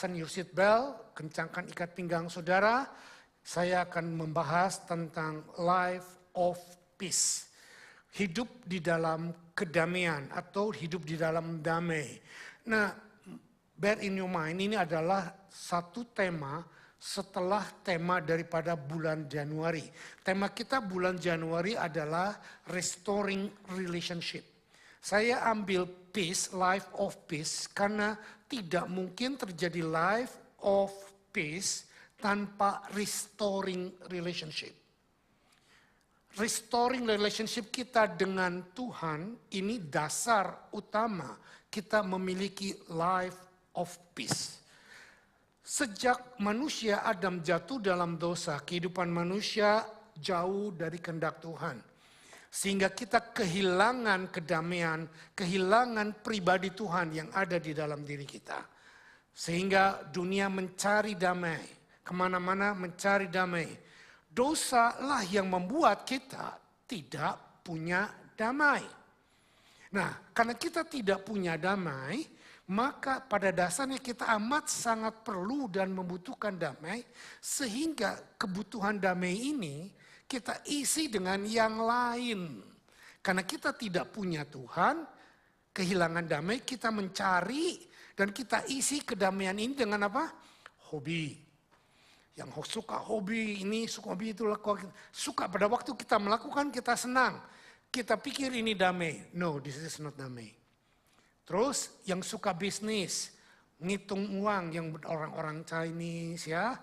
Fasten your seat belt, kencangkan ikat pinggang saudara. Saya akan membahas tentang life of peace. Hidup di dalam kedamaian atau hidup di dalam damai. Nah, bear in your mind, ini adalah satu tema setelah tema daripada bulan Januari. Tema kita bulan Januari adalah restoring relationship. Saya ambil peace, life of peace, karena tidak mungkin terjadi life of peace tanpa restoring relationship. Restoring relationship kita dengan Tuhan, ini dasar utama kita memiliki life of peace. Sejak manusia Adam jatuh dalam dosa, kehidupan manusia jauh dari kehendak Tuhan. Sehingga kita kehilangan kedamaian, kehilangan pribadi Tuhan yang ada di dalam diri kita. Sehingga dunia mencari damai, kemana-mana mencari damai. Dosalah yang membuat kita tidak punya damai. Nah, karena kita tidak punya damai, maka pada dasarnya kita amat sangat perlu dan membutuhkan damai, sehingga kebutuhan damai ini kita isi dengan yang lain. Karena kita tidak punya Tuhan, kehilangan damai, kita mencari dan kita isi kedamaian ini dengan apa? Hobi. Yang suka hobi ini, suka hobi itu, suka pada waktu kita melakukan kita senang. Kita pikir ini damai. No, this is not damai. Terus yang suka bisnis, ngitung uang yang orang-orang Chinese ya.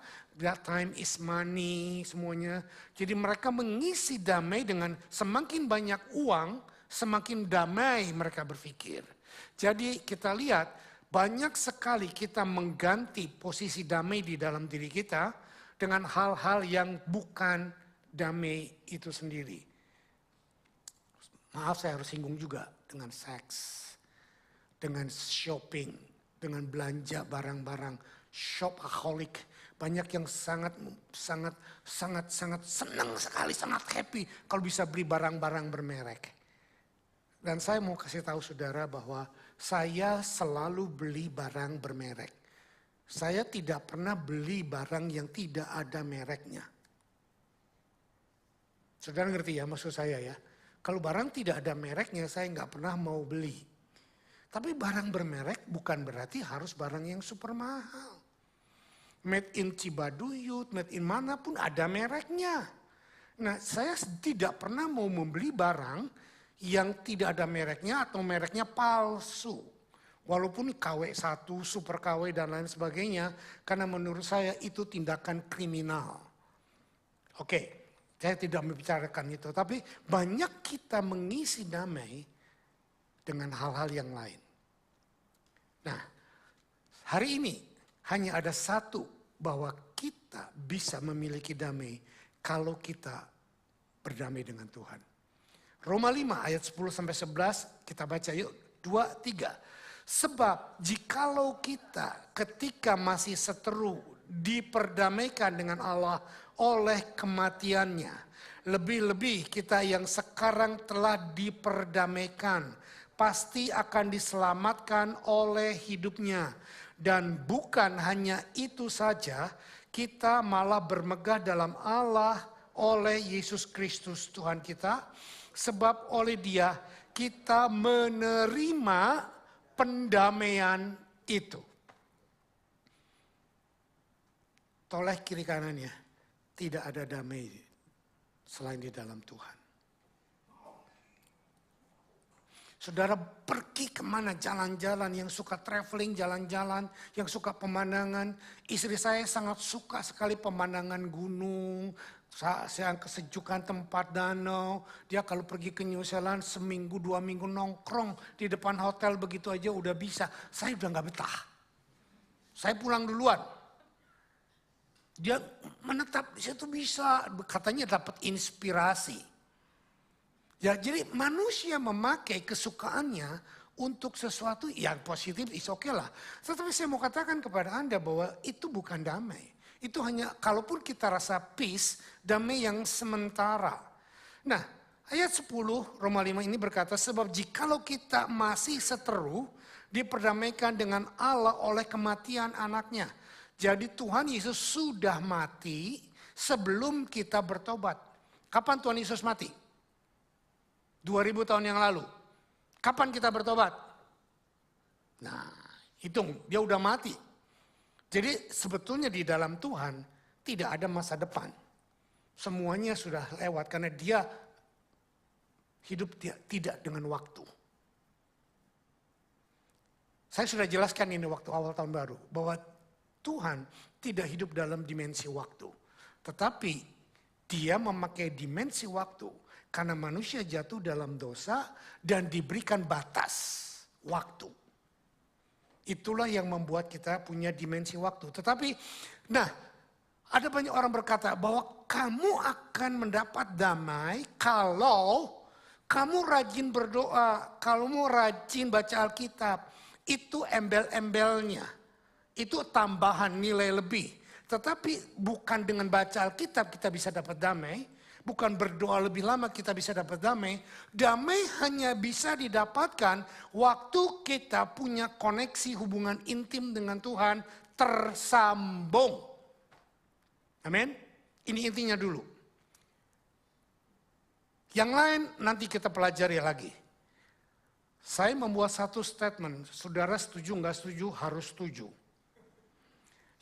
That time is money semuanya. Jadi mereka mengisi damai dengan semakin banyak uang, semakin damai mereka berpikir. Jadi kita lihat banyak sekali kita mengganti posisi damai di dalam diri kita dengan hal-hal yang bukan damai itu sendiri. Maaf, saya harus singgung juga dengan seks, dengan shopping, dengan belanja barang-barang, shopaholic. Banyak yang sangat senang sekali, sangat happy kalau bisa beli barang-barang bermerek. Dan saya mau kasih tahu saudara bahwa saya selalu beli barang bermerek. Saya tidak pernah beli barang yang tidak ada mereknya. Saudara ngerti ya maksud saya ya? Kalau barang tidak ada mereknya saya nggak pernah mau beli. Tapi barang bermerek bukan berarti harus barang yang super mahal. Made in Cibaduyut, made in mana pun ada mereknya. Nah, saya tidak pernah mau membeli barang yang tidak ada mereknya atau mereknya palsu. Walaupun KW1, super KW dan lain sebagainya, karena menurut saya itu tindakan kriminal. Oke, saya tidak membicarakan itu, tapi banyak kita mengisi damai dengan hal-hal yang lain. Nah, hari ini hanya ada satu, bahwa kita bisa memiliki damai kalau kita berdamai dengan Tuhan. Roma 5 ayat 10-11 kita baca yuk, 2, 3. Sebab jikalau kita ketika masih seteru diperdamaikan dengan Allah oleh kematiannya, lebih-lebih kita yang sekarang telah diperdamaikan pasti akan diselamatkan oleh hidupnya. Dan bukan hanya itu saja, kita malah bermegah dalam Allah oleh Yesus Kristus Tuhan kita. Sebab oleh Dia kita menerima pendamaian itu. Toleh kiri kanannya, tidak ada damai selain di dalam Tuhan. Saudara pergi kemana jalan-jalan, yang suka traveling jalan-jalan, yang suka pemandangan. Istri saya sangat suka sekali pemandangan gunung, saya kesejukan tempat danau. Dia kalau pergi ke New Zealand seminggu 2 minggu nongkrong di depan hotel begitu aja udah bisa. Saya udah gak betah. Saya pulang duluan. Dia menetap di situ bisa, katanya dapat inspirasi. Ya, jadi manusia memakai kesukaannya untuk sesuatu yang positif, is okay lah. Tetapi saya mau katakan kepada Anda bahwa itu bukan damai. Itu hanya, kalaupun kita rasa peace, damai yang sementara. Nah, ayat 10 Roma 5 ini berkata, sebab jikalau kita masih seteru Diperdamaikan dengan Allah oleh kematian anaknya. Jadi Tuhan Yesus sudah mati sebelum kita bertobat. Kapan Tuhan Yesus mati? 2000 tahun yang lalu. Kapan kita bertobat? Nah, hitung, dia udah mati. Jadi sebetulnya di dalam Tuhan tidak ada masa depan. Semuanya sudah lewat karena dia hidup tidak dengan waktu. Saya sudah jelaskan ini waktu awal tahun baru, bahwa Tuhan tidak hidup dalam dimensi waktu. Tetapi dia memakai dimensi waktu karena manusia jatuh dalam dosa dan diberikan batas waktu. Itulah yang membuat kita punya dimensi waktu. Tetapi, nah, ada banyak orang berkata bahwa kamu akan mendapat damai kalau kamu rajin berdoa, kalau kamu rajin baca Alkitab. Itu embel-embelnya, itu tambahan nilai lebih. Tetapi bukan dengan baca Alkitab kita bisa dapat damai, bukan berdoa lebih lama kita bisa dapat damai. Damai hanya bisa didapatkan waktu kita punya koneksi hubungan intim dengan Tuhan tersambung. Amin. Ini intinya dulu. Yang lain nanti kita pelajari lagi. Saya membuat satu statement, saudara setuju nggak setuju harus setuju.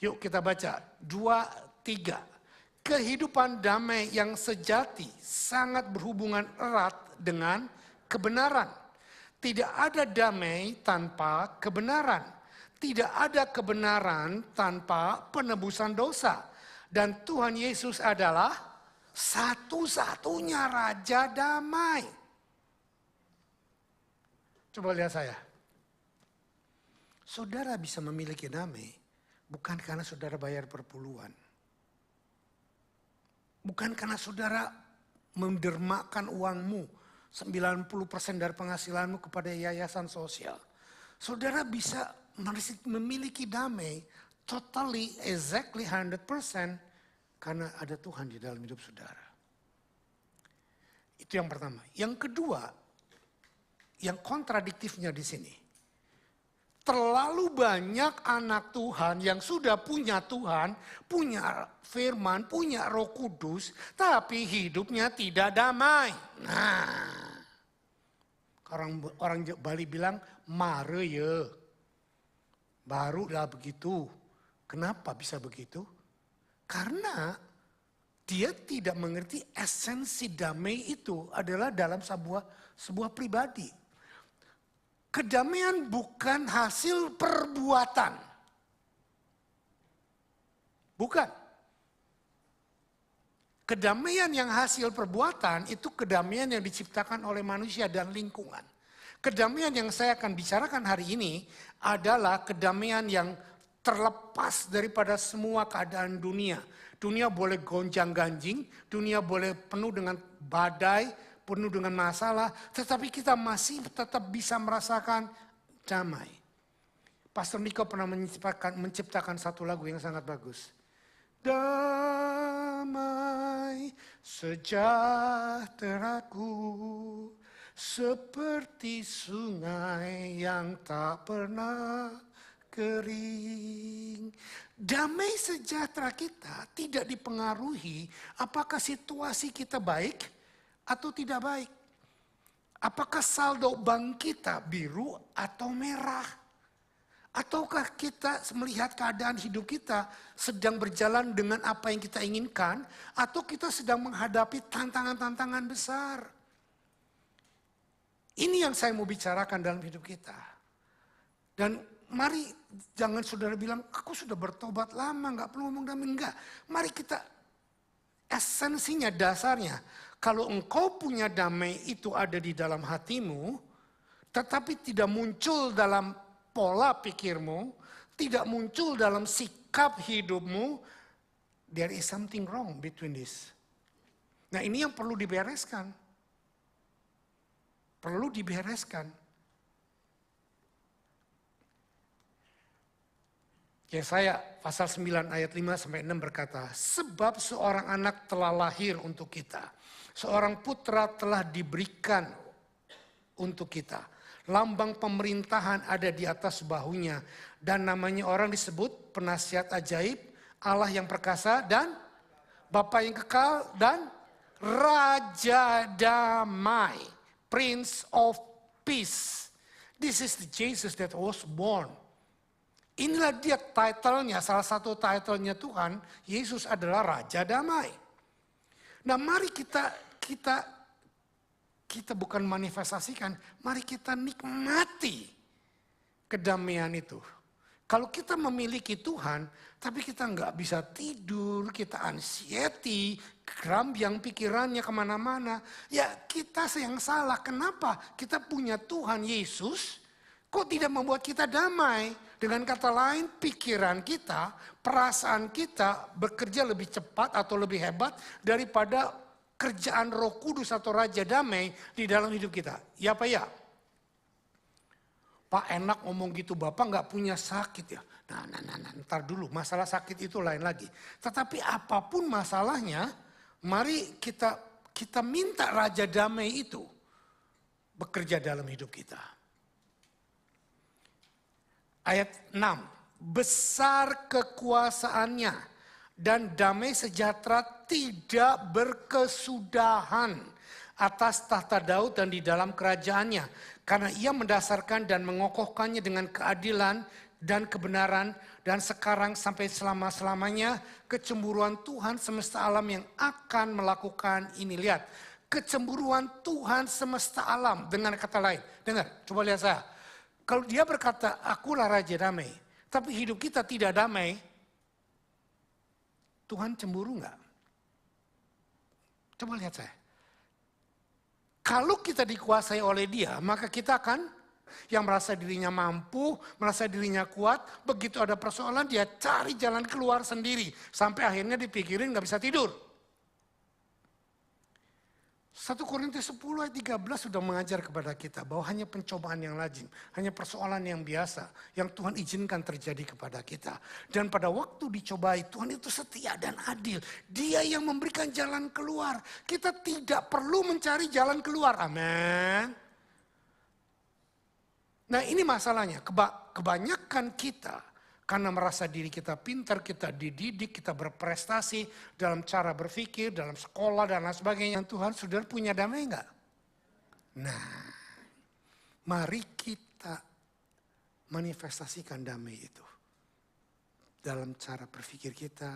Yuk kita baca, 2, 3. Kehidupan damai yang sejati sangat berhubungan erat dengan kebenaran. Tidak ada damai tanpa kebenaran. Tidak ada kebenaran tanpa penebusan dosa. Dan Tuhan Yesus adalah satu-satunya Raja Damai. Coba lihat saya. Saudara bisa memiliki damai bukan karena saudara bayar perpuluhan. Bukan karena saudara mendermakan uangmu 90% dari penghasilanmu kepada yayasan sosial. Saudara bisa memiliki damai totally, exactly 100% karena ada Tuhan di dalam hidup saudara. Itu yang pertama. Yang kedua, yang kontradiktifnya di sini. Terlalu banyak anak Tuhan yang sudah punya Tuhan, punya firman, punya Roh Kudus, tapi hidupnya tidak damai. Nah, orang Bali bilang, mare ya. Barulah begitu. Kenapa bisa begitu? Karena dia tidak mengerti esensi damai itu adalah dalam sebuah pribadi. Kedamaian bukan hasil perbuatan. Bukan. Kedamaian yang hasil perbuatan itu kedamaian yang diciptakan oleh manusia dan lingkungan. Kedamaian yang saya akan bicarakan hari ini adalah kedamaian yang terlepas daripada semua keadaan dunia. Dunia boleh gonjang-ganjing, dunia boleh penuh dengan badai, penuh dengan masalah, tetapi kita masih tetap bisa merasakan damai. Pastor Miko pernah menciptakan satu lagu yang sangat bagus. Damai sejahteraku seperti sungai yang tak pernah kering. Damai sejahtera kita tidak dipengaruhi apakah situasi kita baik atau tidak baik. Apakah saldo bank kita biru atau merah? Ataukah kita melihat keadaan hidup kita sedang berjalan dengan apa yang kita inginkan, atau kita sedang menghadapi tantangan-tantangan besar? Ini yang saya mau bicarakan dalam hidup kita. Dan mari jangan saudara bilang, aku sudah bertobat lama, gak perlu ngomong damai. Enggak, mari kita esensinya, dasarnya. Kalau engkau punya damai itu ada di dalam hatimu, tetapi tidak muncul dalam pola pikirmu, tidak muncul dalam sikap hidupmu, there is something wrong between this. Nah, ini yang perlu dibereskan. Perlu dibereskan. Yesaya pasal 9 ayat 5 sampai 6 berkata, sebab seorang anak telah lahir untuk kita. Seorang putra telah diberikan untuk kita. lambang pemerintahan ada di atas bahunya. Dan namanya orang disebut penasihat ajaib, Allah yang perkasa dan Bapa yang kekal dan Raja Damai, Prince of Peace. This is the Jesus that was born. Inilah dia title-nya, salah satu title-nya Tuhan, Yesus adalah Raja Damai. Nah mari kita bukan manifestasikan, mari kita nikmati kedamaian itu. Kalau kita memiliki Tuhan, tapi kita nggak bisa tidur, kita anxiety, kerambiang pikirannya kemana-mana. Ya kita yang salah, kenapa? Kita punya Tuhan Yesus, kok tidak membuat kita damai? Dengan kata lain, pikiran kita, perasaan kita bekerja lebih cepat atau lebih hebat daripada kerjaan Roh Kudus atau Raja Damai di dalam hidup kita. Ya apa ya? Pak enak ngomong gitu, Bapak nggak punya sakit ya. Nah, ntar dulu, masalah sakit itu lain lagi. Tetapi apapun masalahnya, mari kita minta Raja Damai itu bekerja dalam hidup kita. Ayat 6, besar kekuasaannya dan damai sejahtera tidak berkesudahan atas tahta Daud dan di dalam kerajaannya. Karena ia mendasarkan dan mengokohkannya dengan keadilan dan kebenaran. Dan sekarang sampai selama-selamanya kecemburuan Tuhan semesta alam yang akan melakukan ini. Lihat, kecemburuan Tuhan semesta alam dengan kata lain. Dengar, coba lihat saya. Kalau dia berkata, akulah Raja Damai, tapi hidup kita tidak damai, Tuhan cemburu enggak? Coba lihat saya. Kalau kita dikuasai oleh dia, maka kita akan yang merasa dirinya mampu, merasa dirinya kuat, begitu ada persoalan dia cari jalan keluar sendiri. Sampai akhirnya dipikirin gak bisa tidur. 1 Korintus 10 ayat 13 sudah mengajar kepada kita bahwa hanya pencobaan yang lazim, hanya persoalan yang biasa yang Tuhan izinkan terjadi kepada kita. Dan pada waktu dicobai Tuhan itu setia dan adil. Dia yang memberikan jalan keluar. Kita tidak perlu mencari jalan keluar. Amin. Nah ini masalahnya, kebanyakan kita karena merasa diri kita pintar, kita dididik, kita berprestasi dalam cara berpikir, dalam sekolah dan lain sebagainya. Tuhan sudah punya damai enggak? Nah, mari kita manifestasikan damai itu. Dalam cara berpikir kita,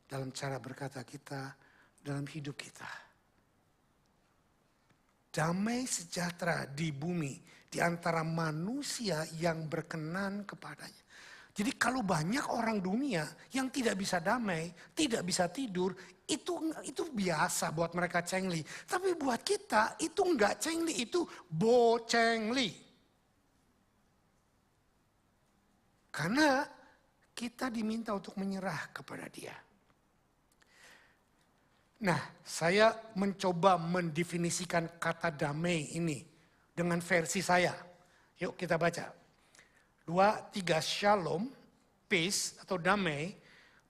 dalam cara berkata kita, dalam hidup kita. Damai sejahtera di bumi, di antara manusia yang berkenan kepadanya. Jadi kalau banyak orang dunia yang tidak bisa damai, tidak bisa tidur, itu biasa buat mereka cengli. Tapi buat kita itu enggak cengli, itu bocengli. Karena kita diminta untuk menyerah kepada dia. Nah, saya mencoba mendefinisikan kata damai ini dengan versi saya. Yuk kita baca. 2, 3, shalom, peace atau damai,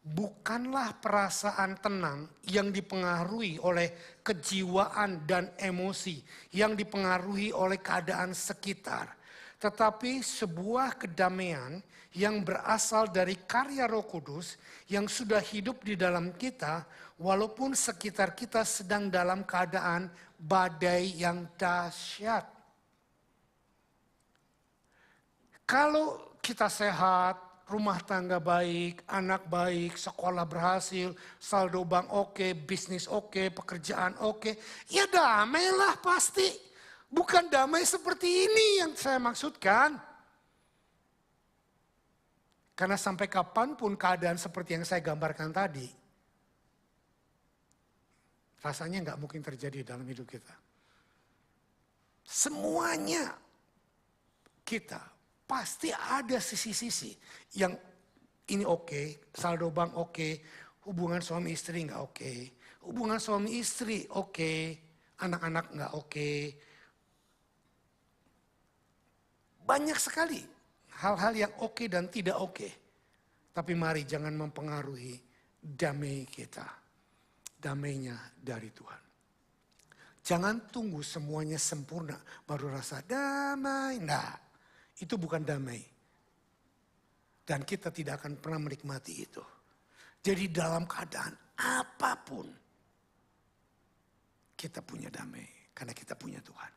bukanlah perasaan tenang yang dipengaruhi oleh kejiwaan dan emosi, yang dipengaruhi oleh keadaan sekitar. Tetapi sebuah kedamaian yang berasal dari karya Roh Kudus yang sudah hidup di dalam kita, walaupun sekitar kita sedang dalam keadaan badai yang dahsyat. Kalau kita sehat, rumah tangga baik, anak baik, sekolah berhasil, saldo bank oke, bisnis oke, pekerjaan oke, ya damailah pasti. Bukan damai seperti ini yang saya maksudkan. Karena sampai kapanpun keadaan seperti yang saya gambarkan tadi, rasanya nggak mungkin terjadi dalam hidup kita. Semuanya kita pasti ada sisi-sisi yang ini oke, saldo bank oke, hubungan suami istri nggak oke, hubungan suami istri oke, anak-anak nggak oke. Banyak sekali hal-hal yang oke dan tidak oke. Tapi mari jangan mempengaruhi damai kita. Damainya dari Tuhan. Jangan tunggu semuanya sempurna baru rasa damai. Nah, itu bukan damai. Dan kita tidak akan pernah menikmati itu. Jadi dalam keadaan apapun kita punya damai karena kita punya Tuhan.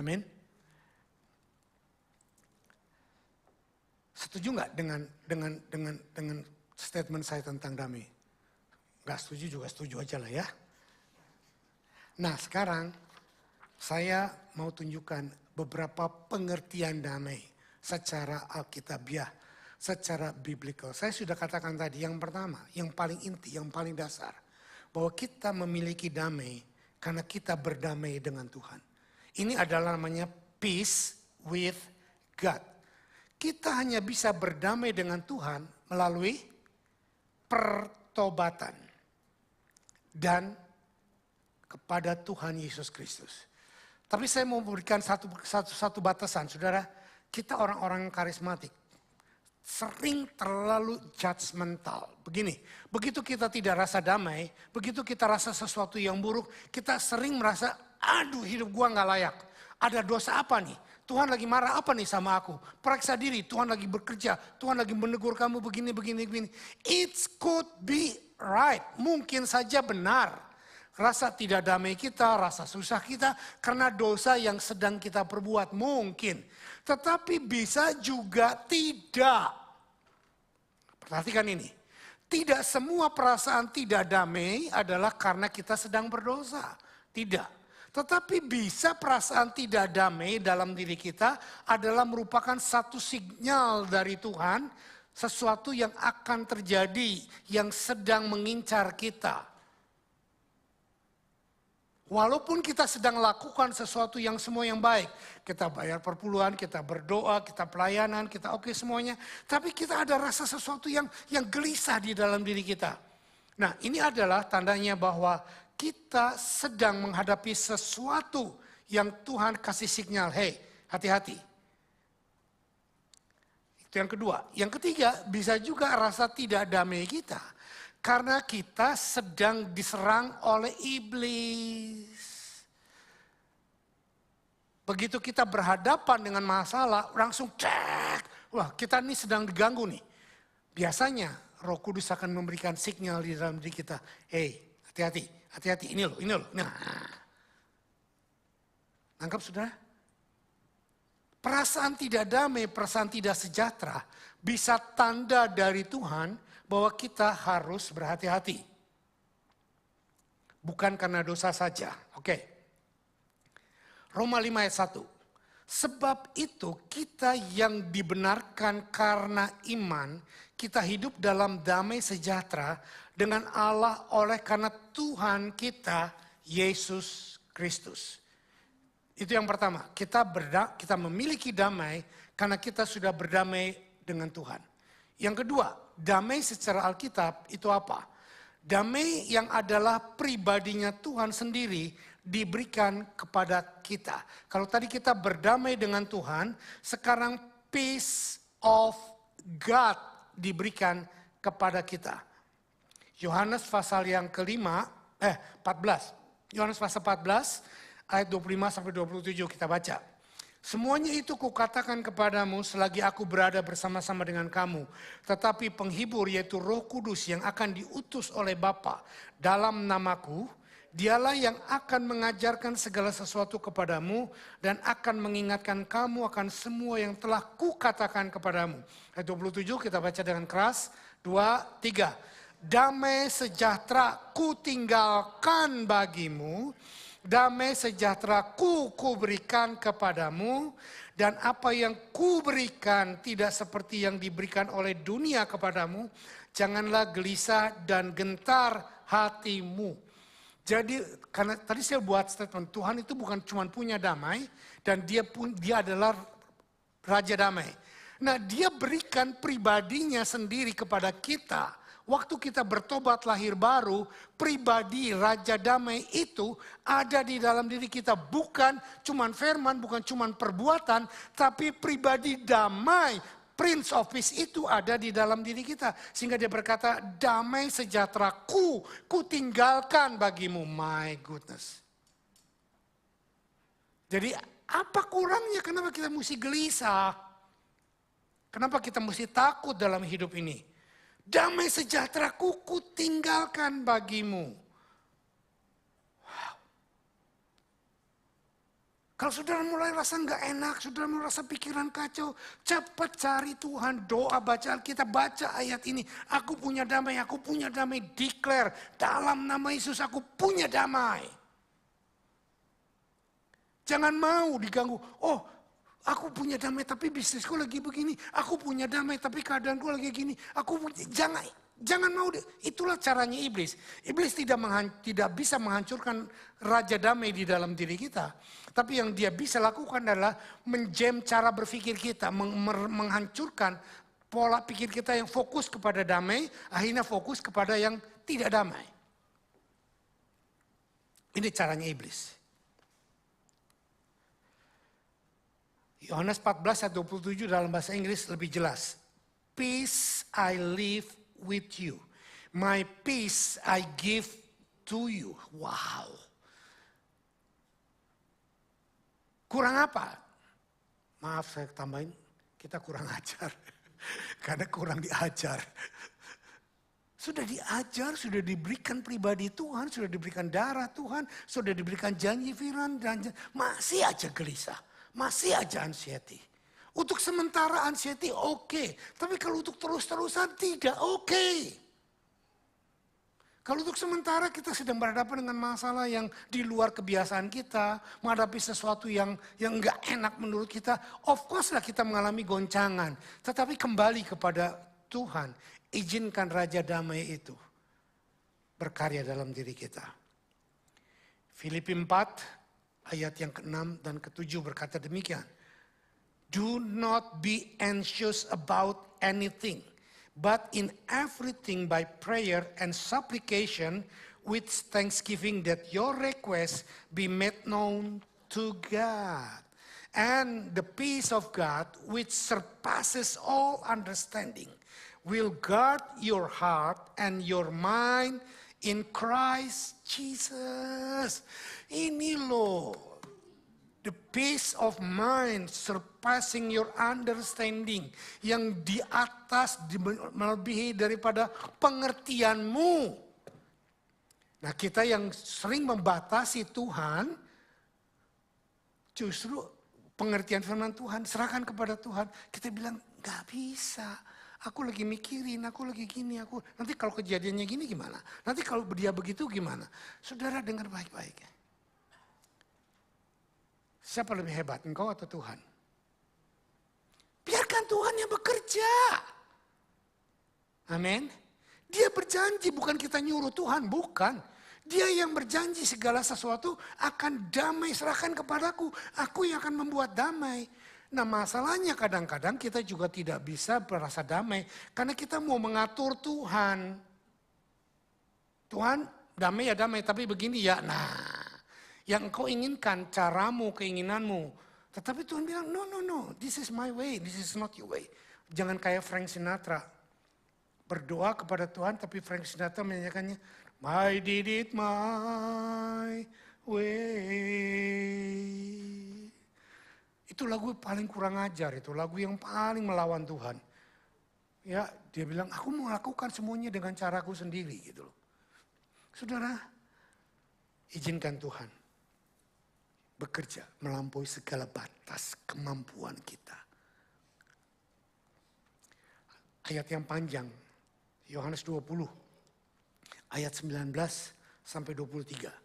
Amin. Setuju nggak dengan statement saya tentang damai? Nggak setuju juga setuju aja lah ya. Nah sekarang saya mau tunjukkan beberapa pengertian damai secara alkitabiah, secara biblical. Saya sudah katakan tadi yang pertama, yang paling inti, yang paling dasar. Bahwa kita memiliki damai karena kita berdamai dengan Tuhan. Ini adalah namanya peace with God. Kita hanya bisa berdamai dengan Tuhan melalui pertobatan. Dan kepada Tuhan Yesus Kristus. Tapi saya mau memberikan satu batasan. Saudara, kita orang-orang karismatik sering terlalu judgmental. Begini, begitu kita tidak rasa damai, begitu kita rasa sesuatu yang buruk, kita sering merasa, aduh hidup gua gak layak. Ada dosa apa nih? Tuhan lagi marah apa nih sama aku? Periksa diri, Tuhan lagi bekerja, Tuhan lagi menegur kamu begini. It could be right, mungkin saja benar. Rasa tidak damai kita, rasa susah kita karena dosa yang sedang kita perbuat mungkin. Tetapi bisa juga tidak. Perhatikan ini. Tidak semua perasaan tidak damai adalah karena kita sedang berdosa. Tidak. Tetapi bisa perasaan tidak damai dalam diri kita adalah merupakan satu sinyal dari Tuhan. Sesuatu yang akan terjadi, yang sedang mengincar kita. Walaupun kita sedang lakukan sesuatu yang semua yang baik. Kita bayar perpuluhan, kita berdoa, kita pelayanan, kita oke semuanya. Tapi kita ada rasa sesuatu yang gelisah di dalam diri kita. Nah ini adalah tandanya bahwa kita sedang menghadapi sesuatu yang Tuhan kasih sinyal. Hey, hati-hati. Itu yang kedua. Yang ketiga, bisa juga rasa tidak damai kita. Karena kita sedang diserang oleh iblis. Begitu kita berhadapan dengan masalah, langsung cek. Wah, kita ini sedang diganggu nih. Biasanya Roh Kudus akan memberikan sinyal di dalam diri kita. Hey, hati-hati, ini loh. Nah, nangkap saudara? Perasaan tidak damai, perasaan tidak sejahtera bisa tanda dari Tuhan bahwa kita harus berhati-hati. Bukan karena dosa saja. Oke. Roma 5 ayat 1. Sebab itu kita yang dibenarkan karena iman, kita hidup dalam damai sejahtera dengan Allah oleh karena Tuhan kita, Yesus Kristus. Itu yang pertama, kita memiliki damai karena kita sudah berdamai dengan Tuhan. Yang kedua, damai secara Alkitab itu apa? Damai yang adalah pribadinya Tuhan sendiri diberikan kepada kita. Kalau tadi kita berdamai dengan Tuhan, sekarang peace of God diberikan kepada kita. Yohanes pasal yang kelima, 14. Yohanes pasal 14. Ayat 25-27 kita baca. Semuanya itu kukatakan kepadamu selagi aku berada bersama-sama dengan kamu. Tetapi penghibur yaitu Roh Kudus yang akan diutus oleh Bapa dalam namaku. Dialah yang akan mengajarkan segala sesuatu kepadamu dan akan mengingatkan kamu akan semua yang telah kukatakan kepadamu. Ayat 27 kita baca dengan keras. 2, 3. Damai sejahtera ku tinggalkan bagimu. Damai sejahtera ku berikan kepadamu. Dan apa yang ku berikan tidak seperti yang diberikan oleh dunia kepadamu. Janganlah gelisah dan gentar hatimu. Jadi karena tadi saya buat statement Tuhan itu bukan cuma punya damai. Dan dia adalah Raja Damai. Nah dia berikan pribadinya sendiri kepada kita. Waktu kita bertobat lahir baru, pribadi Raja Damai itu ada di dalam diri kita. Bukan cuma firman, bukan cuma perbuatan, tapi pribadi damai, Prince of Peace itu ada di dalam diri kita. Sehingga dia berkata, damai sejahtera ku tinggalkan bagimu. My goodness. Jadi apa kurangnya? Kenapa kita mesti gelisah? Kenapa kita mesti takut dalam hidup ini? Damai sejahteraku ku tinggalkan bagimu. Wow. Kalau saudara mulai rasa nggak enak, saudara mulai rasa pikiran kacau, cepat cari Tuhan, doa, baca Alkitab, baca ayat ini. Aku punya damai, declare dalam nama Yesus aku punya damai. Jangan mau diganggu, oh aku punya damai tapi bisnisku lagi begini. Aku punya damai tapi keadaanku lagi gini. Jangan mau, itulah caranya iblis. Iblis tidak bisa menghancurkan raja damai di dalam diri kita. Tapi yang dia bisa lakukan adalah menjam cara berpikir kita. Menghancurkan pola pikir kita yang fokus kepada damai. Akhirnya fokus kepada yang tidak damai. Ini caranya iblis. Yohanes 14 ayat 27 dalam bahasa Inggris lebih jelas. Peace I leave with you. My peace I give to you. Wow. Kurang apa? Maaf saya tambahin, kita kurang ajar. Karena kurang diajar. Sudah diajar, sudah diberikan pribadi Tuhan, sudah diberikan darah Tuhan, sudah diberikan janji firman, dan masih aja gelisah. Masih aja anxiety. Untuk sementara anxiety oke. Tapi kalau untuk terus-terusan tidak oke. Kalau untuk sementara kita sedang berhadapan dengan masalah yang di luar kebiasaan kita. Menghadapi sesuatu yang enggak enak menurut kita. Of course lah kita mengalami goncangan. Tetapi kembali kepada Tuhan. Izinkan Raja Damai itu berkarya dalam diri kita. Filipi 4 ayat yang ke-6 dan ke-7 berkata demikian. Do not be anxious about anything, but in everything by prayer and supplication with thanksgiving that your requests be made known to God. And the peace of God, which surpasses all understanding, will guard your heart and your mind in Christ Jesus. Ini loh, the peace of mind surpassing your understanding. Yang di atas melebihi daripada pengertianmu. Nah kita yang sering membatasi Tuhan, justru pengertian firman Tuhan, serahkan kepada Tuhan. Kita bilang gak bisa. Aku lagi mikirin, aku lagi gini, nanti kalau kejadiannya gini gimana? Nanti kalau dia begitu gimana? Saudara dengar baik-baik ya. Siapa lebih hebat, engkau atau Tuhan? Biarkan Tuhan yang bekerja. Amin. Dia berjanji, bukan kita nyuruh Tuhan, bukan. Dia yang berjanji segala sesuatu akan damai, serahkan kepadaku. Aku yang akan membuat damai. Nah masalahnya kadang-kadang kita juga tidak bisa merasa damai. Karena kita mau mengatur Tuhan. Tuhan damai ya damai, tapi begini ya. Nah yang engkau inginkan, caramu, keinginanmu. Tetapi Tuhan bilang no, this is my way, this is not your way. Jangan kayak Frank Sinatra. Berdoa kepada Tuhan tapi Frank Sinatra menyanyikannya. I did it my way. Itu lagu paling kurang ajar, itu lagu yang paling melawan Tuhan. Ya, dia bilang, aku mau lakukan semuanya dengan caraku sendiri gitu loh. Saudara, izinkan Tuhan bekerja melampaui segala batas kemampuan kita. Ayat yang panjang, Yohanes 20, ayat 19 sampai 23.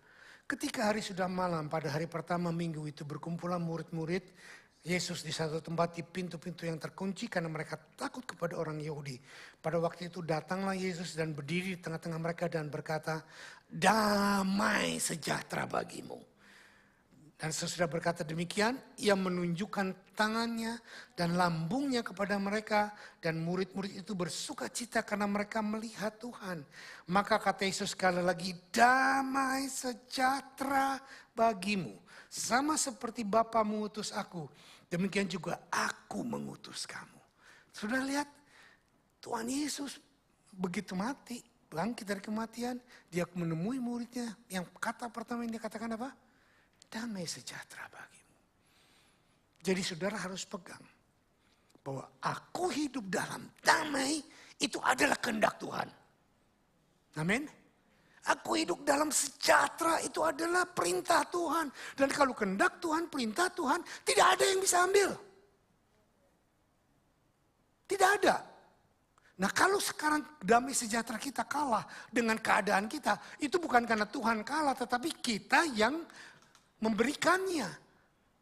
Ketika hari sudah malam, pada hari pertama minggu itu berkumpulan murid-murid Yesus di satu tempat di pintu-pintu yang terkunci karena mereka takut kepada orang Yahudi. Pada waktu itu datanglah Yesus dan berdiri di tengah-tengah mereka dan berkata, damai sejahtera bagimu. Dan sesudah berkata demikian, ia menunjukkan tangannya dan lambungnya kepada mereka. Dan murid-murid itu bersuka cita karena mereka melihat Tuhan. Maka kata Yesus sekali lagi, damai sejahtera bagimu. Sama seperti Bapa mengutus aku, demikian juga aku mengutus kamu. Sudah lihat, Tuhan Yesus begitu mati, bangkit dari kematian, dia menemui muridnya. Yang kata pertama yang dia katakan apa? Damai sejahtera bagimu. Jadi saudara harus pegang bahwa aku hidup dalam damai itu adalah kehendak Tuhan. Amin. Aku hidup dalam sejahtera itu adalah perintah Tuhan. Dan kalau kehendak Tuhan, perintah Tuhan, tidak ada yang bisa ambil. Tidak ada. Nah kalau sekarang damai sejahtera kita kalah dengan keadaan kita, itu bukan karena Tuhan kalah, tetapi kita yang memberikannya.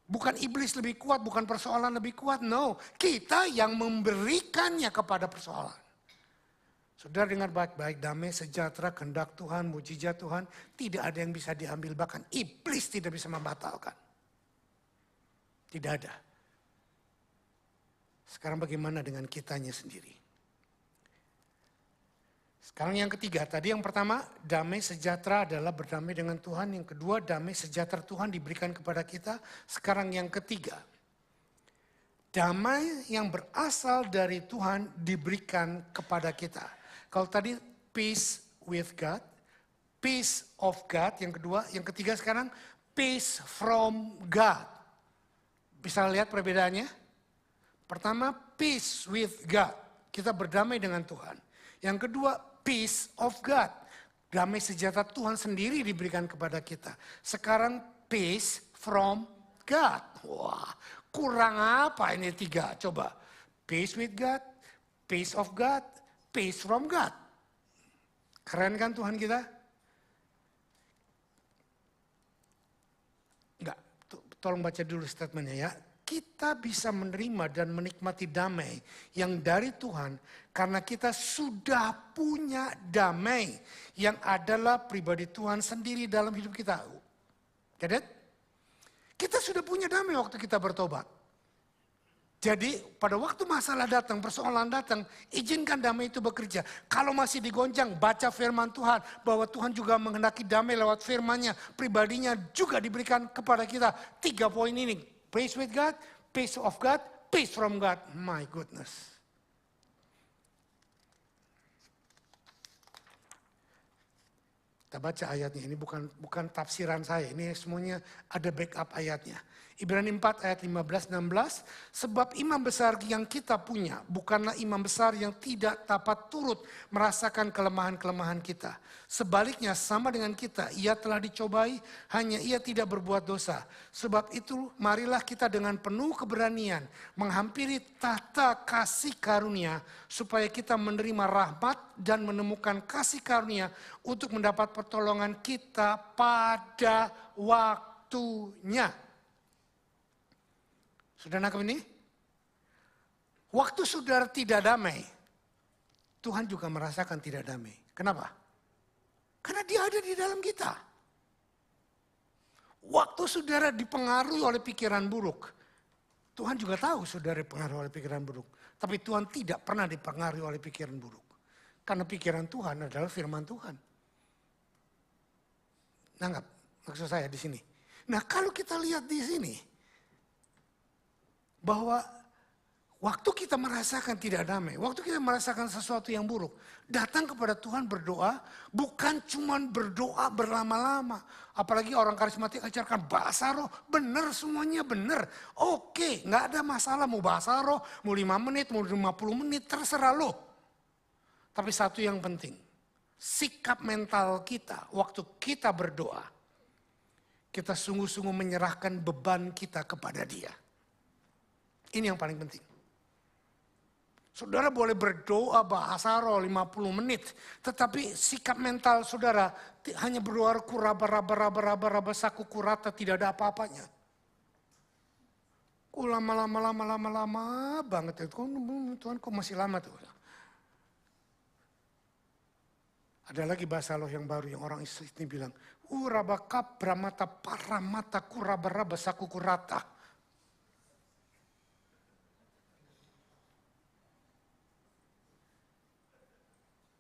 Bukan iblis lebih kuat, bukan persoalan lebih kuat, no. Kita yang memberikannya kepada persoalan. Saudara dengar baik-baik, damai sejahtera, kehendak Tuhan, mujizat Tuhan, tidak ada yang bisa diambil, bahkan iblis tidak bisa membatalkan. Tidak ada. Sekarang bagaimana dengan kitanya sendiri? Sekarang yang ketiga, tadi yang pertama damai sejahtera adalah berdamai dengan Tuhan. Yang kedua damai sejahtera Tuhan diberikan kepada kita. Sekarang yang ketiga, damai yang berasal dari Tuhan diberikan kepada kita. Kalau tadi peace with God, peace of God yang kedua. Yang ketiga sekarang peace from God. Bisa lihat perbedaannya? Pertama peace with God, kita berdamai dengan Tuhan. Yang kedua peace of God. Damai sejahtera Tuhan sendiri diberikan kepada kita. Sekarang peace from God. Wah, kurang apa ini tiga? Coba. Peace with God, peace of God, peace from God. Keren kan Tuhan kita? Enggak, tolong baca dulu statementnya ya. Kita bisa menerima dan menikmati damai yang dari Tuhan karena kita sudah punya damai yang adalah pribadi Tuhan sendiri dalam hidup kita. Get it? Kita sudah punya damai waktu kita bertobat. Jadi pada waktu masalah datang, persoalan datang, izinkan damai itu bekerja. Kalau masih digoncang, baca firman Tuhan bahwa Tuhan juga menghendaki damai lewat firman-Nya, pribadinya juga diberikan kepada kita. 3 poin ini. Peace with God, peace of God, peace from God. My goodness. Kita baca ayatnya, ini bukan tafsiran saya, ini semuanya ada backup ayatnya. Ibrani 4 ayat 15-16, sebab imam besar yang kita punya bukanlah imam besar yang tidak dapat turut merasakan kelemahan-kelemahan kita. Sebaliknya sama dengan kita, ia telah dicobai, hanya ia tidak berbuat dosa. Sebab itu marilah kita dengan penuh keberanian menghampiri tahta kasih karunia, supaya kita menerima rahmat dan menemukan kasih karunia untuk mendapat pertolongan kita pada waktunya. Sudah nangkep ini? Waktu saudara tidak damai, Tuhan juga merasakan tidak damai. Kenapa? Karena dia ada di dalam kita. Waktu saudara dipengaruhi oleh pikiran buruk, Tuhan juga tahu saudara dipengaruhi oleh pikiran buruk. Tapi Tuhan tidak pernah dipengaruhi oleh pikiran buruk. Karena pikiran Tuhan adalah firman Tuhan. Nangkap maksud saya di sini. Nah kalau kita lihat di sini, bahwa waktu kita merasakan tidak damai, waktu kita merasakan sesuatu yang buruk, datang kepada Tuhan berdoa, bukan cuma berdoa berlama-lama. Apalagi orang karismatik ajarkan bahasa roh, benar semuanya benar. Oke, nggak ada masalah mau bahasa roh, mau 5 menit, mau 50 menit, terserah lo. Tapi satu yang penting, sikap mental kita waktu kita berdoa, kita sungguh-sungguh menyerahkan beban kita kepada Dia. Ini yang paling penting. Saudara boleh berdoa bahasa roh 50 menit. Tetapi sikap mental saudara hanya berdoa kuraba saku kurata, tidak ada apa-apanya. Lama banget. Tuhan kok masih lama tuh. Ada lagi bahasa roh yang baru yang orang ini bilang. Urabakap bramata paramata kuraba saku kurata.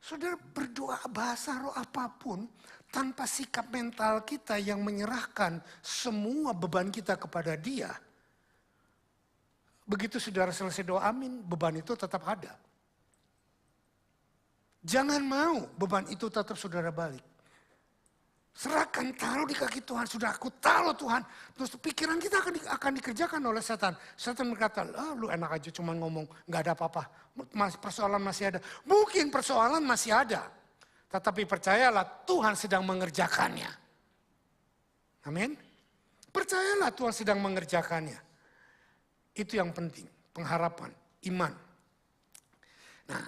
Saudara berdoa bahasa roh apapun tanpa sikap mental kita yang menyerahkan semua beban kita kepada Dia. Begitu saudara selesai doa amin, beban itu tetap ada. Jangan mau beban itu tetap saudara balik. Serahkan, taruh di kaki Tuhan. Sudah aku taruh Tuhan. Terus pikiran kita akan dikerjakan oleh setan. Setan berkata, lu enak aja cuma ngomong, gak ada apa-apa. Persoalan masih ada. Mungkin persoalan masih ada. Tetapi percayalah Tuhan sedang mengerjakannya. Amin. Percayalah Tuhan sedang mengerjakannya. Itu yang penting. Pengharapan, iman. Nah,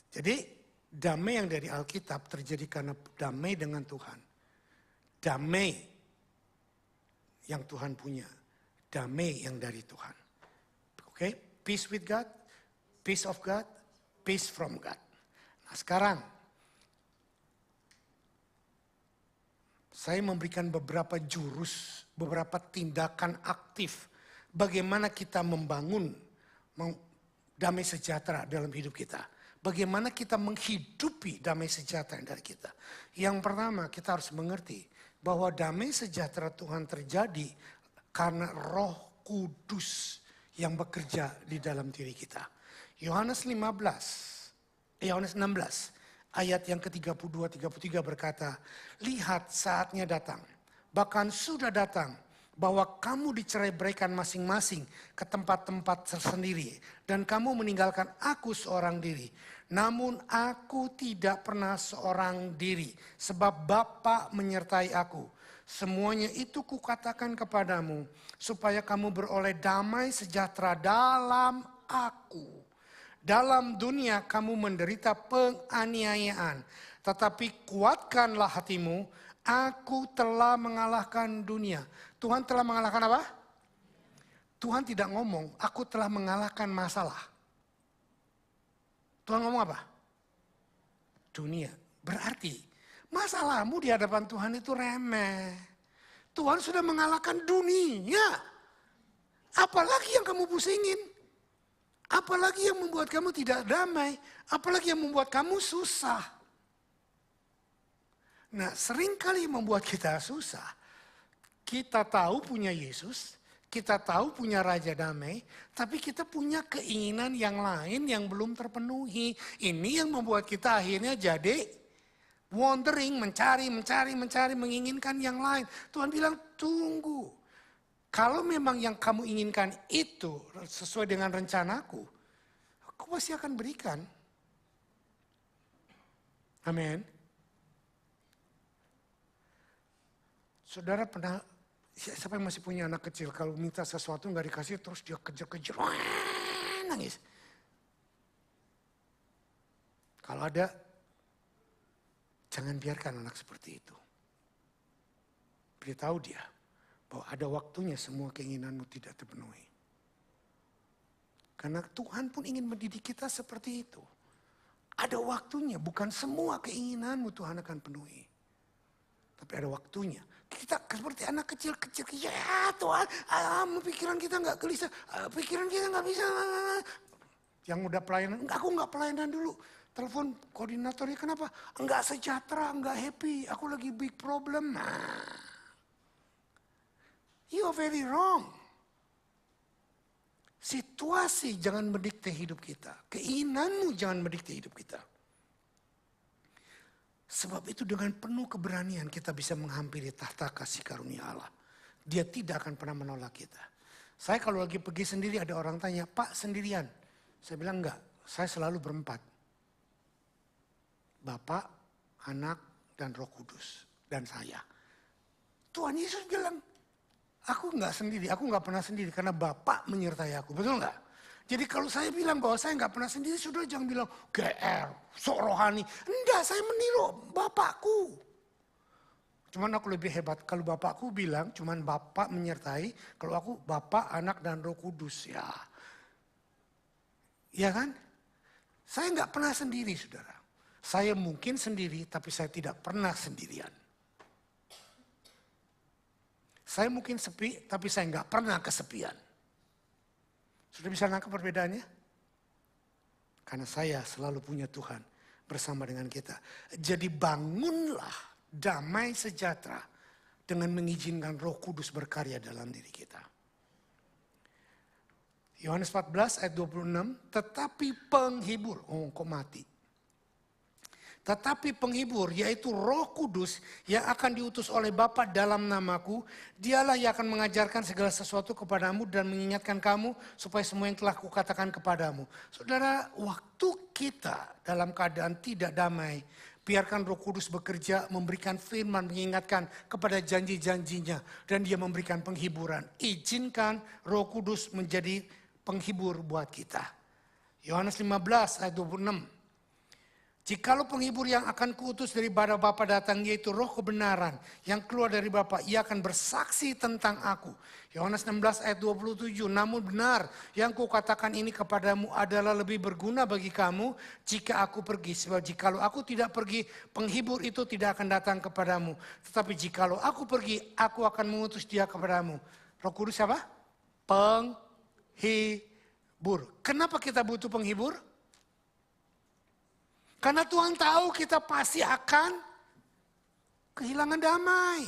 jadi damai yang dari Alkitab terjadi karena damai dengan Tuhan. Damai yang Tuhan punya. Damai yang dari Tuhan. Oke, peace with God, peace of God, peace from God. Nah sekarang, saya memberikan beberapa jurus, beberapa tindakan aktif. Bagaimana kita membangun damai sejahtera dalam hidup kita. Bagaimana kita menghidupi damai sejahtera yang dari kita. Yang pertama kita harus mengerti bahwa damai sejahtera Tuhan terjadi karena Roh Kudus yang bekerja di dalam diri kita. Yohanes 16 ayat yang ke-32-33 berkata, lihat saatnya datang, bahkan sudah datang, bahwa kamu dicerai-beraikan masing-masing ke tempat-tempat tersendiri. Dan kamu meninggalkan aku seorang diri. Namun aku tidak pernah seorang diri. Sebab Bapa menyertai aku. Semuanya itu kukatakan kepadamu. Supaya kamu beroleh damai sejahtera dalam aku. Dalam dunia kamu menderita penganiayaan. Tetapi kuatkanlah hatimu. Aku telah mengalahkan dunia. Tuhan telah mengalahkan apa? Tuhan tidak ngomong, aku telah mengalahkan masalah. Tuhan ngomong apa? Dunia. Berarti masalahmu di hadapan Tuhan itu remeh. Tuhan sudah mengalahkan dunia. Apalagi yang kamu pusingin? Apalagi yang membuat kamu tidak damai? Apalagi yang membuat kamu susah? Nah, seringkali membuat kita susah. Kita tahu punya Yesus, kita tahu punya Raja Damai, tapi kita punya keinginan yang lain yang belum terpenuhi. Ini yang membuat kita akhirnya jadi wandering, mencari, menginginkan yang lain. Tuhan bilang, tunggu. Kalau memang yang kamu inginkan itu sesuai dengan rencanaku, aku pasti akan berikan. Amin. Saudara pernah, siapa yang masih punya anak kecil, kalau minta sesuatu nggak dikasih terus dia kejar-kejar, nangis. Kalau ada, jangan biarkan anak seperti itu. Beritahu dia bahwa ada waktunya semua keinginanmu tidak terpenuhi. Karena Tuhan pun ingin mendidik kita seperti itu. Ada waktunya, bukan semua keinginanmu Tuhan akan penuhi. Tapi ada waktunya. Kita seperti anak kecil, ya Tuhan, pikiran kita nggak gelisah, pikiran kita nggak bisa. Yang udah pelayanan, aku nggak pelayanan dulu. Telepon koordinatornya, kenapa? Nggak sejahtera, nggak happy, aku lagi big problem. Nah, you are very wrong. Situasi jangan mendikte hidup kita. Keinginanmu jangan mendikte hidup kita. Sebab itu dengan penuh keberanian kita bisa menghampiri tahta kasih karunia Allah. Dia tidak akan pernah menolak kita. Saya kalau lagi pergi sendiri ada orang tanya, Pak sendirian? Saya bilang enggak, saya selalu berempat. Bapak, Anak, dan Roh Kudus. Dan saya. Tuhan Yesus bilang, aku enggak sendiri, aku enggak pernah sendiri karena Bapak menyertai aku. Betul enggak? Jadi kalau saya bilang bahwa saya nggak pernah sendiri, saudara jangan bilang GR, sok rohani. Enggak, saya meniru Bapakku. Cuman aku lebih hebat. Kalau Bapakku bilang cuman Bapak menyertai, kalau aku Bapak, Anak, dan Roh Kudus. Ya, ya kan? Saya nggak pernah sendiri, saudara. Saya mungkin sendiri, tapi saya tidak pernah sendirian. Saya mungkin sepi, tapi saya nggak pernah kesepian. Sudah bisa nangkap perbedaannya? Karena saya selalu punya Tuhan bersama dengan kita. Jadi bangunlah damai sejahtera dengan mengizinkan Roh Kudus berkarya dalam diri kita. Yohanes 14 ayat 26, tetapi penghibur, kok mati. Tetapi penghibur, yaitu Roh Kudus yang akan diutus oleh Bapa dalam namaku, dialah yang akan mengajarkan segala sesuatu kepadamu dan mengingatkan kamu supaya semua yang telah kukatakan kepadamu. Saudara, waktu kita dalam keadaan tidak damai, biarkan Roh Kudus bekerja, memberikan firman, mengingatkan kepada janji-janjinya, dan dia memberikan penghiburan. Izinkan Roh Kudus menjadi penghibur buat kita. Yohanes 15 ayat 26. Jikalau penghibur yang akan kuutus daripada Bapa datang, yaitu Roh kebenaran yang keluar dari Bapa, ia akan bersaksi tentang aku. Yohanes 16 ayat 27. Namun benar yang kukatakan ini kepadamu adalah lebih berguna bagi kamu jika aku pergi. Sebab jikalau aku tidak pergi, penghibur itu tidak akan datang kepadamu. Tetapi jikalau aku pergi, aku akan mengutus dia kepadamu. Roh Kudus apa? Penghibur. Kenapa kita butuh penghibur? Karena Tuhan tahu kita pasti akan kehilangan damai.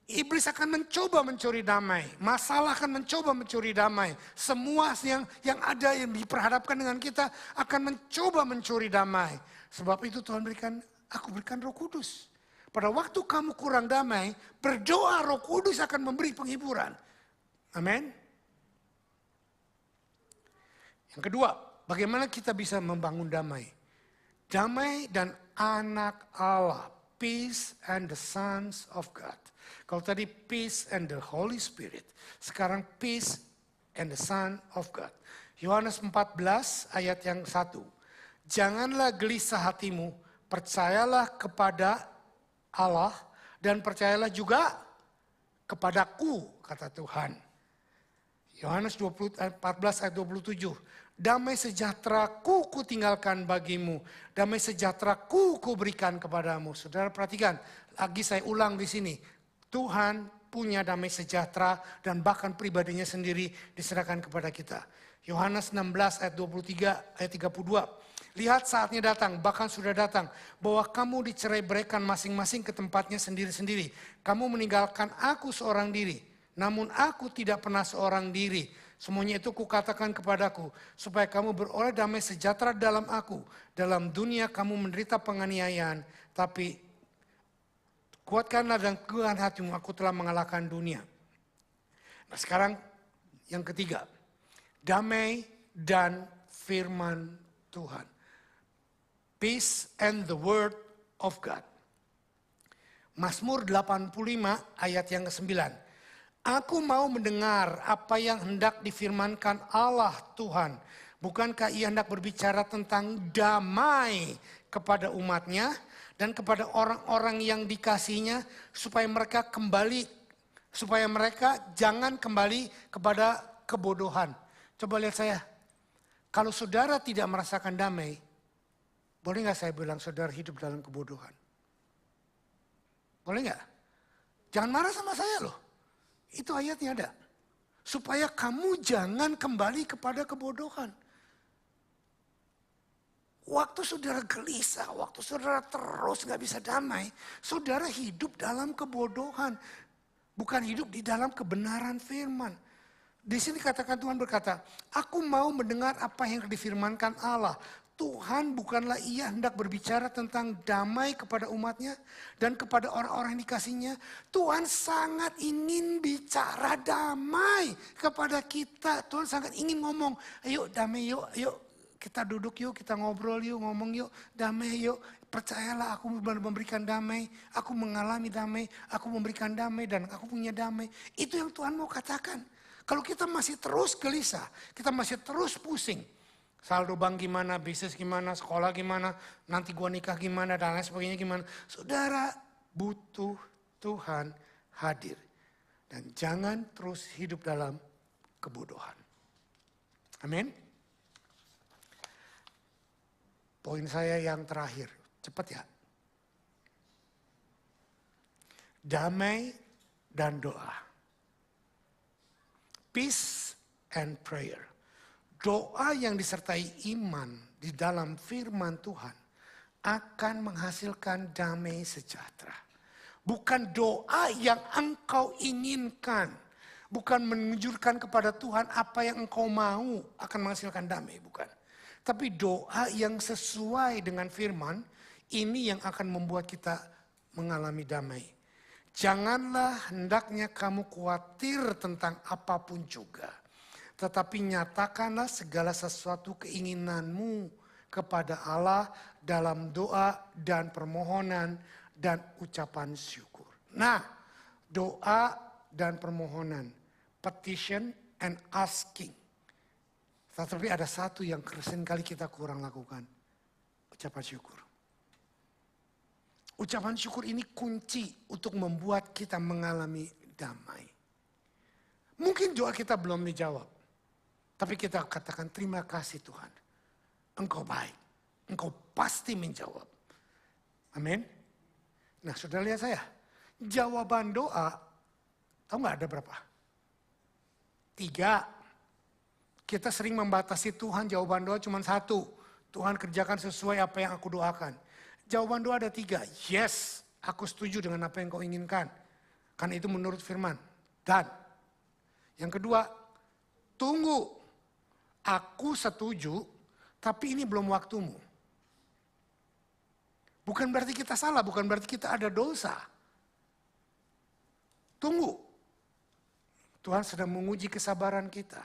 Iblis akan mencoba mencuri damai. Masalah akan mencoba mencuri damai. Semua yang ada yang diperhadapkan dengan kita akan mencoba mencuri damai. Sebab itu Tuhan aku berikan Roh Kudus. Pada waktu kamu kurang damai, berdoa Roh Kudus akan memberi penghiburan. Amin. Yang kedua, bagaimana kita bisa membangun damai? Damai dan anak Allah. Peace and the sons of God. Kalau tadi peace and the Holy Spirit. Sekarang peace and the son of God. Yohanes 14 ayat yang 1. Janganlah gelisah hatimu. Percayalah kepada Allah. Dan percayalah juga kepadaku, kata Tuhan. Yohanes 14 ayat 27. Damai sejahtera-Ku kutinggalkan bagimu. Damai sejahtera-Ku kuberikan kepadamu. Saudara perhatikan, lagi saya ulang di sini. Tuhan punya damai sejahtera dan bahkan pribadinya sendiri diserahkan kepada kita. Yohanes 16 ayat 23 ayat 32. Lihat saatnya datang, bahkan sudah datang, bahwa kamu dicerai-beraikan masing-masing ke tempatnya sendiri-sendiri. Kamu meninggalkan aku seorang diri, namun aku tidak pernah seorang diri. Semuanya itu kukatakan kepadaku, supaya kamu beroleh damai sejahtera dalam aku. Dalam dunia kamu menderita penganiayaan, tapi kuatkanlah dan teguhkan hatimu, aku telah mengalahkan dunia. Nah sekarang yang ketiga, damai dan firman Tuhan. Peace and the word of God. Mazmur 85 ayat yang ke-9. Aku mau mendengar apa yang hendak difirmankan Allah Tuhan. Bukankah ia hendak berbicara tentang damai kepada umatnya dan kepada orang-orang yang dikasihinya supaya mereka jangan kembali kepada kebodohan. Coba lihat saya, kalau saudara tidak merasakan damai, boleh nggak saya bilang saudara hidup dalam kebodohan? Boleh nggak? Jangan marah sama saya loh. Itu ayatnya ada. Supaya kamu jangan kembali kepada kebodohan. Waktu saudara gelisah, waktu saudara terus gak bisa damai, saudara hidup dalam kebodohan. Bukan hidup di dalam kebenaran firman. Di sini katakan Tuhan berkata, aku mau mendengar apa yang difirmankan Allah. Tuhan bukanlah ia hendak berbicara tentang damai kepada umatnya dan kepada orang-orang yang dikasihnya. Tuhan sangat ingin bicara damai kepada kita. Tuhan sangat ingin ngomong, ayo damai yuk, kita duduk yuk, kita ngobrol yuk, ngomong yuk, damai yuk. Percayalah aku memberikan damai, aku mengalami damai, aku memberikan damai dan aku punya damai. Itu yang Tuhan mau katakan. Kalau kita masih terus gelisah, kita masih terus pusing. Saldo bank gimana, bisnis gimana, sekolah gimana, nanti gua nikah gimana, dan lain sebagainya gimana. Saudara butuh Tuhan hadir. Dan jangan terus hidup dalam kebodohan. Amin. Poin saya yang terakhir, cepat ya. Damai dan doa. Peace and prayer. Doa yang disertai iman di dalam firman Tuhan akan menghasilkan damai sejahtera. Bukan doa yang engkau inginkan. Bukan menunjukkan kepada Tuhan apa yang engkau mau akan menghasilkan damai. Bukan. Tapi doa yang sesuai dengan firman, ini yang akan membuat kita mengalami damai. Janganlah hendaknya kamu khawatir tentang apapun juga. Tetapi nyatakanlah segala sesuatu keinginanmu kepada Allah dalam doa dan permohonan dan ucapan syukur. Nah, doa dan permohonan, petition and asking. Tetapi ada satu yang seringkali kita kurang lakukan, ucapan syukur. Ucapan syukur ini kunci untuk membuat kita mengalami damai. Mungkin doa kita belum dijawab, tapi kita katakan terima kasih Tuhan. Engkau baik, Engkau pasti menjawab. Amin. Nah, saudara lihat saya, jawaban doa, tahu nggak ada berapa? 3. Kita sering membatasi Tuhan, jawaban doa cuma 1. Tuhan kerjakan sesuai apa yang aku doakan. Jawaban doa ada 3. Yes, aku setuju dengan apa yang kau inginkan. Karena itu menurut firman. Dan yang kedua, tunggu. Aku setuju, tapi ini belum waktumu. Bukan berarti kita salah, bukan berarti kita ada dosa. Tunggu. Tuhan sedang menguji kesabaran kita.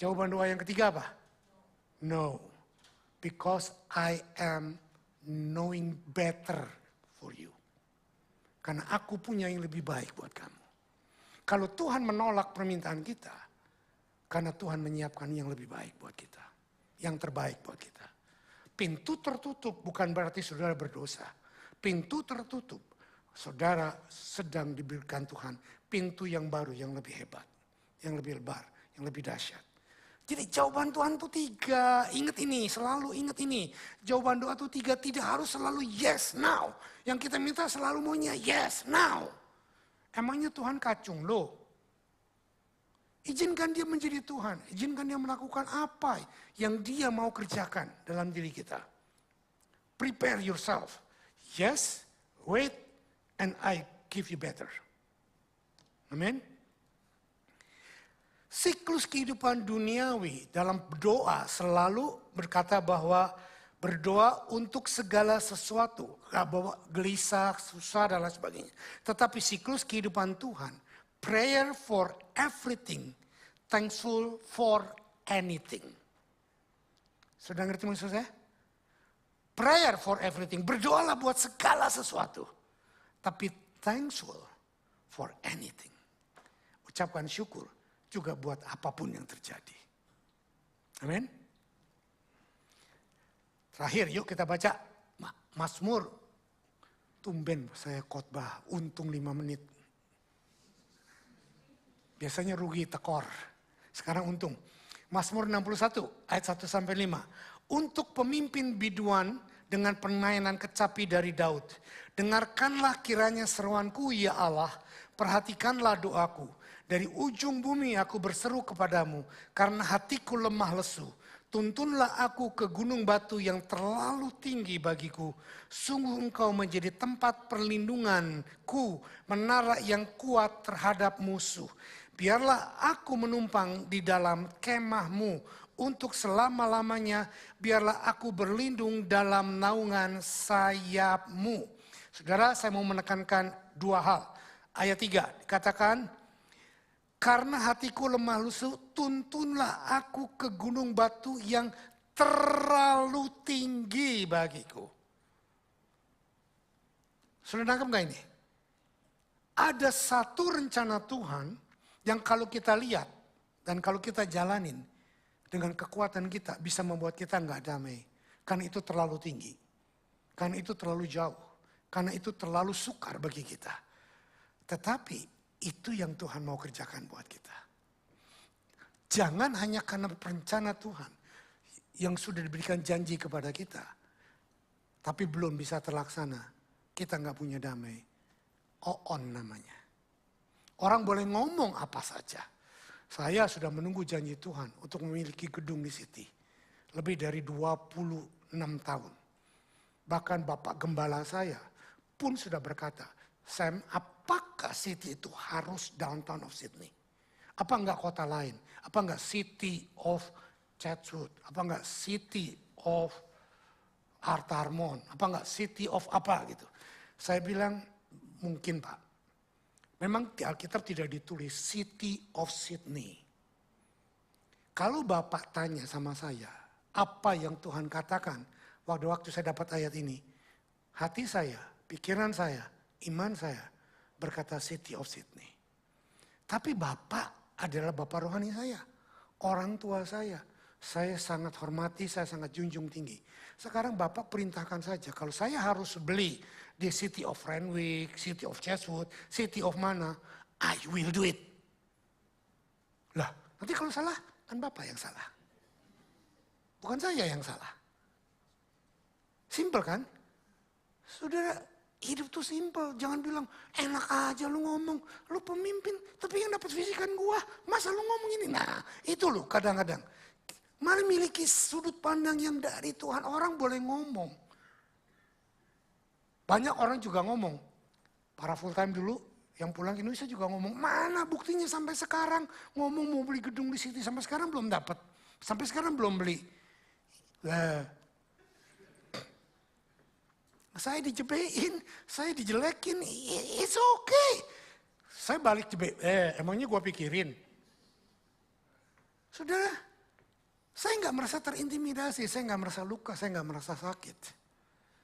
Jawaban doa yang ketiga apa? No. Because I am knowing better for you. Karena aku punya yang lebih baik buat kamu. Kalau Tuhan menolak permintaan kita, karena Tuhan menyiapkan yang lebih baik buat kita. Yang terbaik buat kita. Pintu tertutup bukan berarti saudara berdosa. Pintu tertutup, saudara sedang diberikan Tuhan pintu yang baru, yang lebih hebat. Yang lebih lebar, yang lebih dahsyat. Jadi jawaban Tuhan itu 3, ingat ini, selalu ingat ini. Jawaban doa itu 3, tidak harus selalu yes now. Yang kita minta selalu maunya yes now. Emangnya Tuhan kacung loh. Izinkan dia menjadi Tuhan, izinkan dia melakukan apa yang dia mau kerjakan dalam diri kita. Prepare yourself. Yes, wait, and I give you better. Amen. Siklus kehidupan duniawi dalam doa selalu berkata bahwa berdoa untuk segala sesuatu. Bahwa gelisah, susah dan lain sebagainya. Tetapi siklus kehidupan Tuhan, prayer for everything, thankful for anything. Sudah ngerti maksud saya? Prayer for everything, berdoalah buat segala sesuatu. Tapi thankful for anything. Ucapkan syukur juga buat apapun yang terjadi. Amin. Terakhir yuk kita baca Mazmur. Tumben saya khotbah, untung 5 menit. Biasanya rugi tekor. Sekarang untung. Mazmur 61 ayat 1-5. Untuk pemimpin biduan dengan penainan kecapi dari Daud. Dengarkanlah kiranya seruanku ya Allah, perhatikanlah doaku. Dari ujung bumi aku berseru kepadamu, karena hatiku lemah lesu. Tuntunlah aku ke gunung batu yang terlalu tinggi bagiku. Sungguh engkau menjadi tempat perlindunganku, menara yang kuat terhadap musuh. Biarlah aku menumpang di dalam kemahmu untuk selama-lamanya. Biarlah aku berlindung dalam naungan sayapmu. Saudara, saya mau menekankan 2 hal. Ayat 3 dikatakan, karena hatiku lemah lesu, tuntunlah aku ke gunung batu yang terlalu tinggi bagiku. Sudah nangkep gak ini? Ada satu rencana Tuhan yang kalau kita lihat dan kalau kita jalanin dengan kekuatan kita bisa membuat kita gak damai. Karena itu terlalu tinggi. Karena itu terlalu jauh. Karena itu terlalu sukar bagi kita. Tetapi itu yang Tuhan mau kerjakan buat kita. Jangan hanya karena rencana Tuhan yang sudah diberikan janji kepada kita. Tapi belum bisa terlaksana. Kita gak punya damai. On namanya. Orang boleh ngomong apa saja. Saya sudah menunggu janji Tuhan untuk memiliki gedung di City. Lebih dari 26 tahun. Bahkan Bapak Gembala saya pun sudah berkata, Sam, apakah City itu harus downtown of Sydney? Apa enggak kota lain? Apa enggak city of Chatswood, apa enggak City of Artarmon, apa enggak City of apa gitu. Saya bilang mungkin Pak. Memang di Alkitab tidak ditulis City of Sydney. Kalau Bapak tanya sama saya, apa yang Tuhan katakan waktu saya dapat ayat ini, hati saya, pikiran saya, iman saya berkata City of Sydney. Tapi Bapak adalah Bapak rohani saya, orang tua saya sangat hormati, saya sangat junjung tinggi. Sekarang Bapak perintahkan saja, kalau saya harus beli di City of Renwick, City of Chatswood, City of mana, I will do it. Lah, nanti kalau salah, kan Bapak yang salah. Bukan saya yang salah. Simple kan? Saudara, hidup tuh simple. Jangan bilang, enak aja lu ngomong. Lu pemimpin, tapi yang dapat visikan gua. Masa lu ngomong ini? Nah, itu loh kadang-kadang. Mari miliki sudut pandang yang dari Tuhan. Orang boleh ngomong. Banyak orang juga ngomong. Para full time dulu, yang pulang ke Indonesia juga ngomong. Mana buktinya sampai sekarang. Ngomong mau beli gedung di City, sampai sekarang belum dapat. Sampai sekarang belum beli. Lah, saya dijebein, saya dijelekin, it's okay. Saya balik jebek, emangnya gua pikirin. Saudara, saya nggak merasa terintimidasi, saya nggak merasa luka, saya nggak merasa sakit.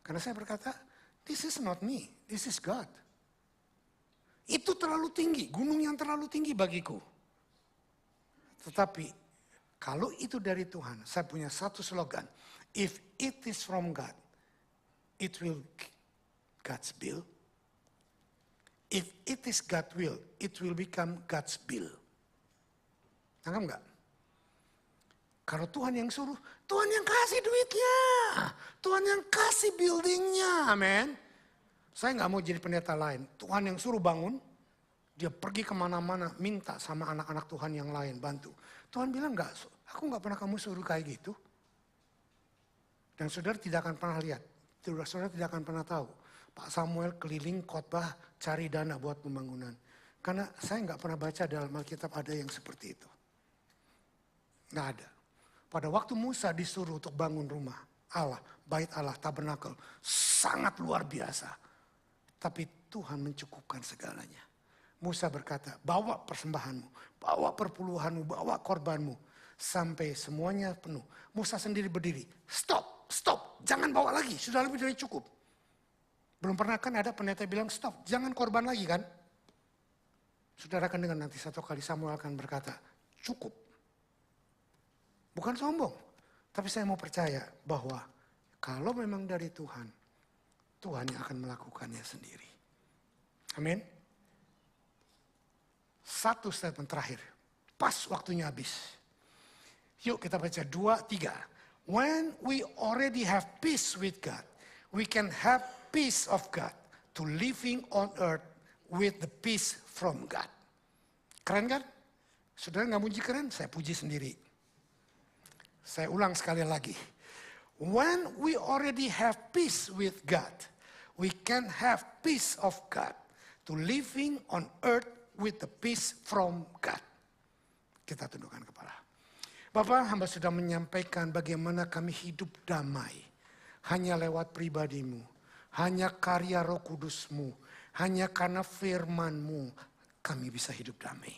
Karena saya berkata, this is not me, this is God. Itu terlalu tinggi, gunung yang terlalu tinggi bagiku. Tetapi, kalau itu dari Tuhan, saya punya satu slogan. If it is from God, it will God's will. If it is God's will, it will become God's bill. Tangkap nggak? Kalau Tuhan yang suruh, Tuhan yang kasih duitnya. Tuhan yang kasih buildingnya, amen. Saya nggak mau jadi pendeta lain. Tuhan yang suruh bangun, dia pergi kemana-mana minta sama anak-anak Tuhan yang lain bantu. Tuhan bilang enggak, aku nggak pernah kamu suruh kayak gitu. Dan saudara tidak akan pernah lihat, saudara tidak akan pernah tahu. Pak Samuel keliling khotbah cari dana buat pembangunan. Karena saya nggak pernah baca dalam Alkitab ada yang seperti itu. Nggak ada. Pada waktu Musa disuruh untuk bangun rumah Allah, bait Allah, tabernakel, sangat luar biasa. Tapi Tuhan mencukupkan segalanya. Musa berkata, bawa persembahanmu, bawa perpuluhanmu, bawa korbanmu. Sampai semuanya penuh. Musa sendiri berdiri, stop, jangan bawa lagi, sudah lebih dari cukup. Belum pernah kan ada pendeta bilang stop, jangan korban lagi kan. Saudara akan dengar nanti satu kali Samuel akan berkata, cukup. Bukan sombong, tapi saya mau percaya bahwa kalau memang dari Tuhan, Tuhan yang akan melakukannya sendiri. Amin. Satu statement terakhir, pas waktunya habis. Yuk kita baca 2, 3. When we already have peace with God, we can have peace of God to living on earth with the peace from God. Keren kan? Saudara nggak muji keren? Saya puji sendiri. Saya ulang sekali lagi. When we already have peace with God, we can have peace of God to living on earth with the peace from God. Kita tundukkan kepala. Bapak, hamba sudah menyampaikan bagaimana kami hidup damai. Hanya lewat pribadimu, hanya karya Roh Kudusmu, hanya karena firman-Mu kami bisa hidup damai.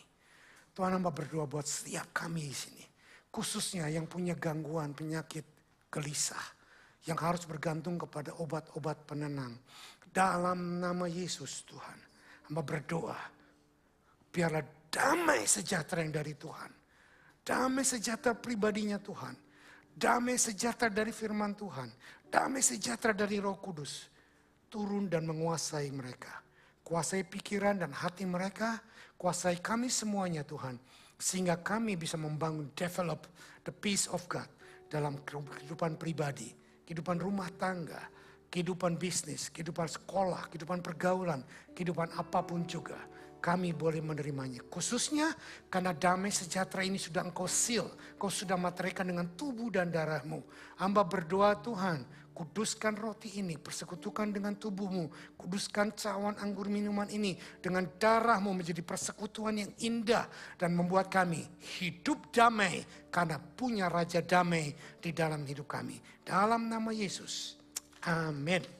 Tuhan, hamba berdoa buat setiap kami di sini. Khususnya yang punya gangguan, penyakit, gelisah. Yang harus bergantung kepada obat-obat penenang. Dalam nama Yesus Tuhan. Hamba berdoa. Biarlah damai sejahtera yang dari Tuhan. Damai sejahtera pribadinya Tuhan. Damai sejahtera dari firman Tuhan. Damai sejahtera dari Roh Kudus. Turun dan menguasai mereka. Kuasai pikiran dan hati mereka. Kuasai kami semuanya Tuhan. Sehingga kami bisa membangun, develop the peace of God dalam kehidupan pribadi, kehidupan rumah tangga, kehidupan bisnis, kehidupan sekolah, kehidupan pergaulan, kehidupan apapun juga. Kami boleh menerimanya. Khususnya karena damai sejahtera ini sudah Engkau seal, Engkau sudah materaikan dengan tubuh dan darah-Mu. Hamba berdoa Tuhan, kuduskan roti ini, persekutukan dengan tubuhmu, kuduskan cawan anggur minuman ini dengan darahmu menjadi persekutuan yang indah dan membuat kami hidup damai karena punya Raja damai di dalam hidup kami. Dalam nama Yesus, amin.